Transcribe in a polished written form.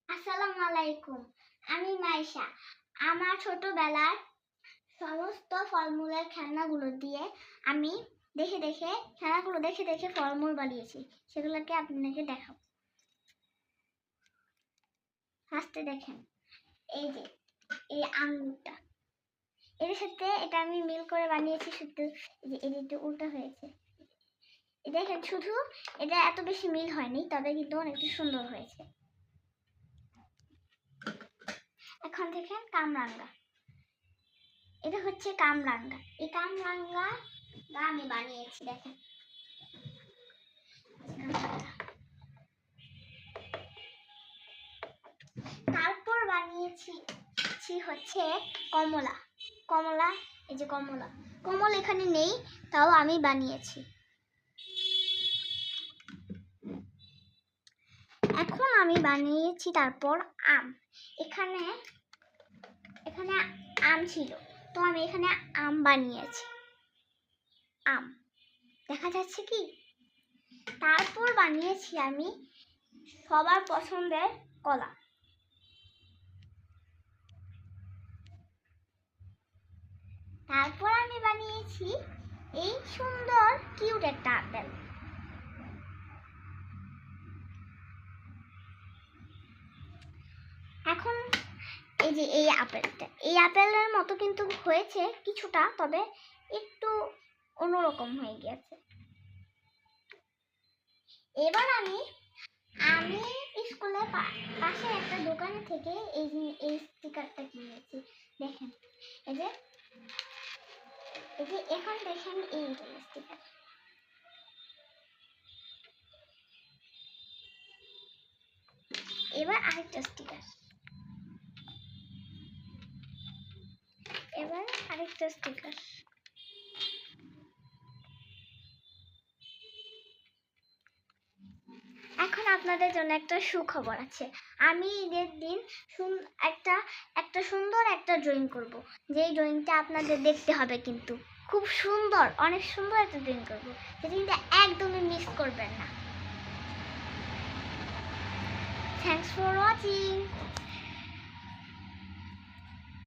আসসালামু আলাইকুম। আমি মাইশা। আমার ছোটবেলার সমস্ত ফলমূলের খেলনাগুলো দিয়ে আমি খেলনাগুলো দেখে দেখে ফলমূল বানিয়েছি। সেগুলোকে আপনাকে দেখাবো। ফার্স্টে দেখেন, এই যে এই আঙ্গুরটা, এর সাথে এটা আমি মিল করে বানিয়েছি। শুধু এই যে একটু উল্টা হয়েছে, দেখেন। শুধু এটা এত বেশি মিল হয়নি, তবে কিন্তু অনেকটা সুন্দর হয়েছে। এখন দেখেন কামরাঙ্গা, এটা হচ্ছে কামরাঙ্গা। এই কামরাঙ্গা আমি বানিয়েছি, দেখেন। তারপর বানিয়েছি হচ্ছে কমলা। কমলা, এই যে কমলা। কমল এখানে নেই, তাও আমি বানিয়েছি। এখন আমি বানিয়েছি তারপর আম। এখানে আম ছিল, তো আমি এখানে আম বানিয়েছি। আম দেখা যাচ্ছে কি? তারপর বানিয়েছি আমি সবার পছন্দের কলা। তারপর আমি বানিয়েছি এই সুন্দর কিউট একটা আপেল। এখন এই যে এই আপেলটা, এই আপেলের মতো কিন্তু হয়েছে কিছুটা, তবে একটু অন্যরকম হয়ে গেছে। এবার আমি স্কুলের পাশে একটা দোকানে থেকে এই স্টিকারটা কিনেছি। দেখেন, এই যে এখন দেখেন এই স্টিকার। এবার আরেকটা স্টিকার, এখন আপনাদের জন্য একটা সুখবর আছে। আমি ঈদের দিন একটা সুন্দর একটা ড্রয়িং করব, যেই ড্রয়িংটা আপনাদের দেখতে হবে, কিন্তু খুব সুন্দর, অনেক সুন্দর একটা ড্রয়িং করব, যেটা কিন্তু একদমই মিস করবেন না। Thanks for watching.